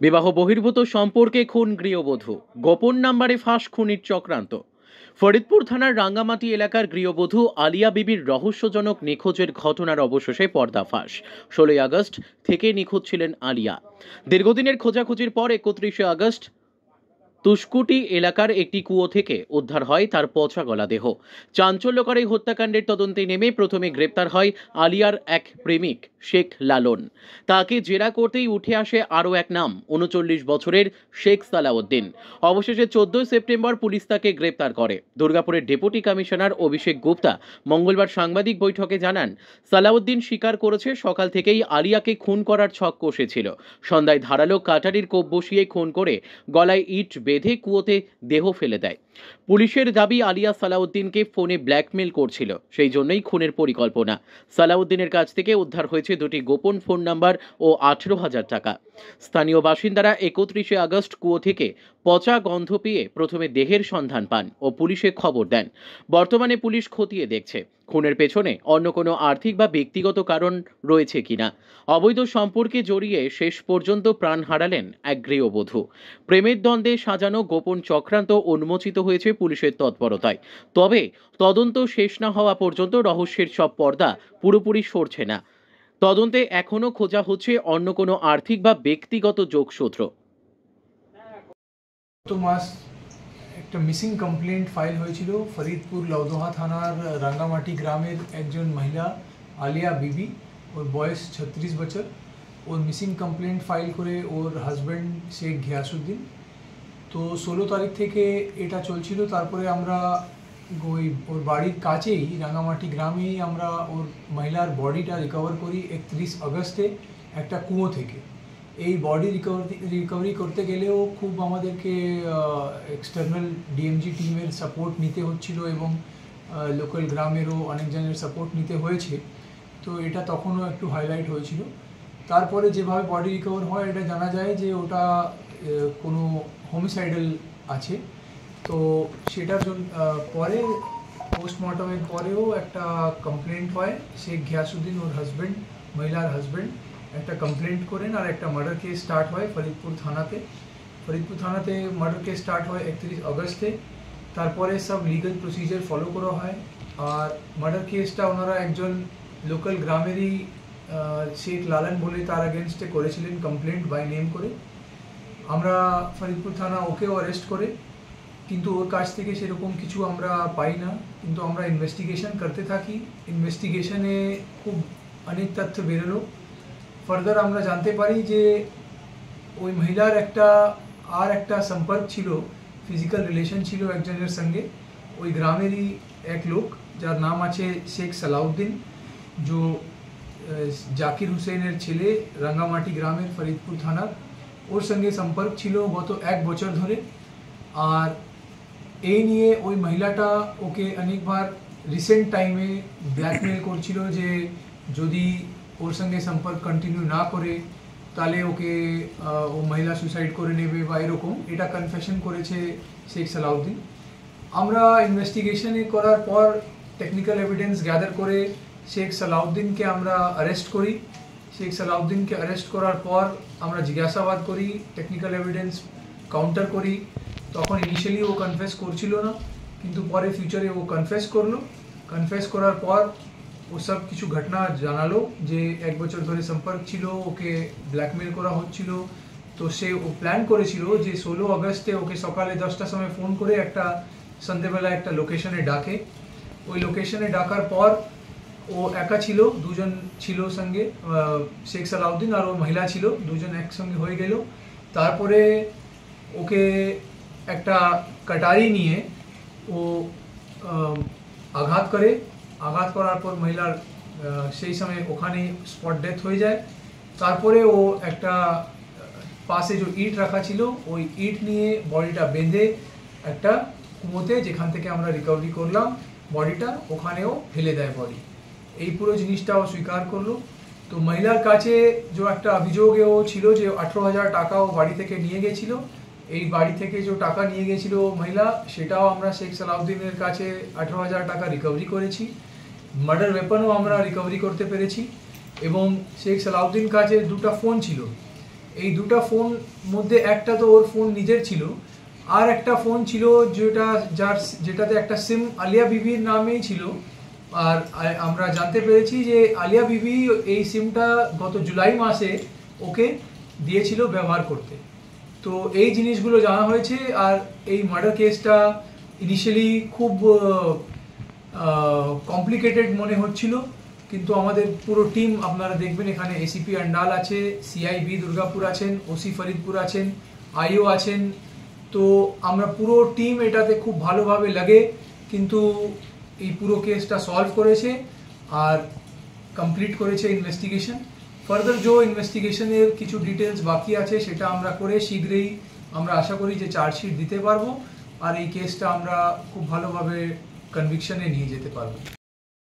বিবাহ বহির্ভূত সম্পর্কে খুন গৃহবধূ, গোপন নাম্বারে ফাঁস খুনির চক্রান্ত। ফরিদপুর থানার রাঙ্গামাটি এলাকার গৃহবধূ আলিয়া বিবির রহস্যজনক নিখোঁজের ঘটনার অবশেষে পর্দাফাঁস। 16 আগস্ট থেকে নিখোঁজ ছিলেন আলিয়া। দীর্ঘদিনের খোঁজাখুঁজির পর 31 আগস্ট তুষকুটি এলাকার একটি কুয়ো থেকে উদ্ধার হয় তার পচা গলা দেহ। চাঞ্চল্যকর এই হত্যাকাণ্ডের তদন্তে নেমে প্রথমে গ্রেপ্তার হয় আলিয়ার এক প্রেমিক শেখ লালন। তাকে জেরা করতেই উঠে আসে আরও এক নাম, 39 বছরের শেখ সালাউদ্দিন। অবশেষে 14 সেপ্টেম্বর পুলিশ তাকে গ্রেপ্তার করে। দুর্গাপুরের ডেপুটি কমিশনার অভিষেক গুপ্তা মঙ্গলবার সাংবাদিক বৈঠকে জানান, সালাউদ্দিন স্বীকার করেছে সকাল থেকেই আলিয়াকে খুন করার ছক কষেছিল। সন্ধ্যায় ধারালো কাটারির কোপ বসিয়ে খুন করে গলায় ইট বেঁধে কুয়োতে দেহ ফেলে দেয়। পুলিশের দাবি, আলিয়া সালাউদ্দিনকে ফোনে ব্ল্যাকমেল করছিল, সেই জন্যই খুনের পরিকল্পনা। সালাউদ্দিনের কাছ থেকে উদ্ধার হয়েছে দুটি গোপন ফোন নাম্বার ও 18,000 টাকা। স্থানীয় বাসিন্দারা 31 আগস্ট কুয়ো থেকে পচা গন্ধ পেয়ে প্রথমে দেহের সন্ধান পান ও পুলিশে খবর দেন। বর্তমানে পুলিশ খতিয়ে দেখছে খুনের পেছনে অন্য কোনো আর্থিক বা ব্যক্তিগত কারণ রয়েছে কিনা। অবৈধ সম্পর্কে জড়িয়ে শেষ পর্যন্ত প্রাণ হারালেন এক গৃহবধূ। প্রেমের দ্বন্দ্বে সাজানো গোপন চক্রান্ত উন্মোচিত হয়েছে পুলিশের তৎপরতায়। তবে তদন্ত শেষ না হওয়া পর্যন্ত রহস্যের সব পর্দা পুরোপুরি সরছে না। তদন্তে এখনো খোঁজা হচ্ছে অন্য কোনো আর্থিক বা ব্যক্তিগত যোগসূত্র। তো মাস একটা মিসিং কমপ্লেন্ট ফাইল হয়েছিল ফরিদপুর লৌদোহা থানার রাঙ্গামাটি গ্রামের একজন মহিলা আলিয়া বিবি, ওর বয়স 36 বছর। ওর মিসিং কমপ্লেন্ট ফাইল করে ওর হাজব্যান্ড শেখ ঘিয়াসুদ্দিন। তো 16 তারিখ থেকে এটা চলছিল। তারপরে আমরা ওর বাড়ির কাছেই রাঙ্গামাটি গ্রামেই আমরা ওর মহিলার বডিটা রিকভার করি 31 আগস্টে একটা কুয়ো থেকে। এই বডি রিকভারি করতে গেলেও খুব আমাদেরকে এক্সটার্নাল ডিএমজি টিমের সাপোর্ট নিতে হচ্ছিল এবং লোকাল গ্রামেরও অনেকজনের সাপোর্ট নিতে হয়েছে। তো এটা তখনও একটু হাইলাইট হয়েছিল। তারপরে যেভাবে বডি রিকভার হয় এটা জানা যায় যে ওটা কোনো হোমিসাইডাল আছে। তো সেটার জন্য পরে পোস্টমর্টমের পরেও একটা কমপ্লেন্ট হয়। শেখ ঘিয়াসুদ্দিন ওর হাজব্যান্ড, মহিলার হাজব্যান্ড একটা কমপ্লেন্ট করেন আর একটা মার্ডার কেস স্টার্ট হয় ফরিদপুর থানাতে মার্ডার কেস স্টার্ট হয় 31 আগস্টে। তারপরে সব লিগাল প্রসিজার ফলো করা হয়। আর মার্ডার কেসটা ওনারা একজন লোকাল গ্রামেরই শেখ লালন বলে তার এগেনস্টে করেছিলেন কমপ্লেন্ট বাই নেম করে। আমরা ফরিদপুর থানা ওকেও অ্যারেস্ট করে, কিন্তু ওর কাছ থেকে সেরকম কিছু আমরা পাই না। কিন্তু আমরা ইনভেস্টিগেশন করতে থাকি। ইনভেস্টিগেশনে খুব অনেক তথ্য বেরোলো। ফার্দার আমরা জানতে পারি যে ওই মহিলার একটা সম্পর্ক ছিল, ফিজিক্যাল রিলেশন ছিল একজনের সঙ্গে, ওই গ্রামেরই এক লোক যার নাম আছে শেখ সালাউদ্দিন, जो জাকির হুসেনের ছেলে, রাঙ্গামাটি গ্রামের ফরিদপুর থানার। ওর সঙ্গে সম্পর্ক ছিল গত 1 বছর ধরে। আর এই নিয়ে ওই মহিলাটা ওকে অনেকবার রিসেন্ট টাইমে ব্ল্যাকমেল করছিল যে যদি ওর সঙ্গে সম্পর্ক কন্টিনিউ না করে তাহলে ওকে ও মহিলা সুসাইড করে নেবে বা এরকম। এটা কনফেশন করেছে শেখ সালাউদ্দিন। আমরা ইনভেস্টিগেশনে করার পর টেকনিক্যাল এভিডেন্স গ্যাদার করে শেখ সালাউদ্দিনকে আমরা অ্যারেস্ট করি। শেখ সালাউদ্দিনকে অ্যারেস্ট করার পর আমরা জিজ্ঞাসাবাদ করি, টেকনিক্যাল এভিডেন্স কাউন্টার করি। তখন ইনিশিয়ালি ও কনফেস করছিল না, কিন্তু পরে ফিউচারে ও কনফেস করলো। কনফেস করার পর ও সব কিছু ঘটনা জানালো যে 1 বছর ধরে সম্পর্ক ছিল, ওকে ব্ল্যাকমেল করা হচ্ছিল। তো ও প্ল্যান করেছিল যে 16 আগস্টে ওকে সকালে 10টার সময় ফোন করে একটা সন্ধ্যেবেলা একটা লোকেশনে ডাকে। ওই লোকেশনে ডাকার পর ও একা ছিল, দুজন ছিল সঙ্গে, শেখ সালাউদ্দিন আর ও মহিলা ছিল, দুজন একসঙ্গে হয়ে গেল। তারপরে ওকে একটা কাটারি নিয়ে ও আঘাত করার পর মহিলার সেই সময় ওখানে স্পট ডেথ হয়ে যায়। তারপরে ও একটা পাশে যে ইট রাখা ছিল ওই ইট নিয়ে বডিটা বেঁধে একটা কুয়োতে, যেখান থেকে আমরা রিকভারি করলাম বডিটা, ওখানেও ফেলে দেয় বডি। এই পুরো জিনিসটা ও স্বীকার করলো। তো মহিলার কাছে যে একটা অভিযোগও ছিল যে 18,000 টাকা ও বাড়ি থেকে নিয়ে গেছিল। এই বাড়ি থেকে যে টাকা নিয়ে গেছিল মহিলা, সেটাও আমরা শেখ সালাউদ্দিনের কাছে 18,000 টাকা রিকভারি করেছি। মার্ডার ওয়েপনও আমরা রিকভারি করতে পেরেছি। এবং শেখ সালাউদ্দিন কাছে 2টা ফোন ছিল, এই দুটো ফোন মধ্যে একটা তো ওর ফোন নিজের ছিল, আর একটা ফোন ছিল যেটাতে একটা সিম আলিয়া বিবির নামেই ছিল। আর আমরা জানতে পেরেছি যে আলিয়া বিবি এই সিমটা গত জুলাই মাসে ওকে দিয়েছিল ব্যবহার করতে। তো এই জিনিসগুলো জানা হয়েছে। আর এই মার্ডার কেসটা ইনিশিয়ালি খুব কমপ্লিকেটেড মনে হচ্ছিল, কিন্তু আমাদের পুরো টিম আপনারা দেখবেন, এখানে এসিপি আন্ডাল আছে, সিআইবি দুর্গাপুর আছেন, ওসি ফরিদপুর আছেন, আইও আছেন। তো আমরা পুরো টিম এটাতে খুব ভালোভাবে লাগে, কিন্তু এই পুরো কেসটা সলভ করেছে আর কমপ্লিট করেছে ইনভেস্টিগেশন। ফার্দার যে ইনভেস্টিগেশনের কিছু ডিটেলস বাকি আছে সেটা আমরা করে শীঘ্রই আমরা আশা করি যে চার্জশিট দিতে পারবো, আর এই কেসটা আমরা খুব ভালোভাবে কনভিকশনে নিয়ে যেতে পারবো।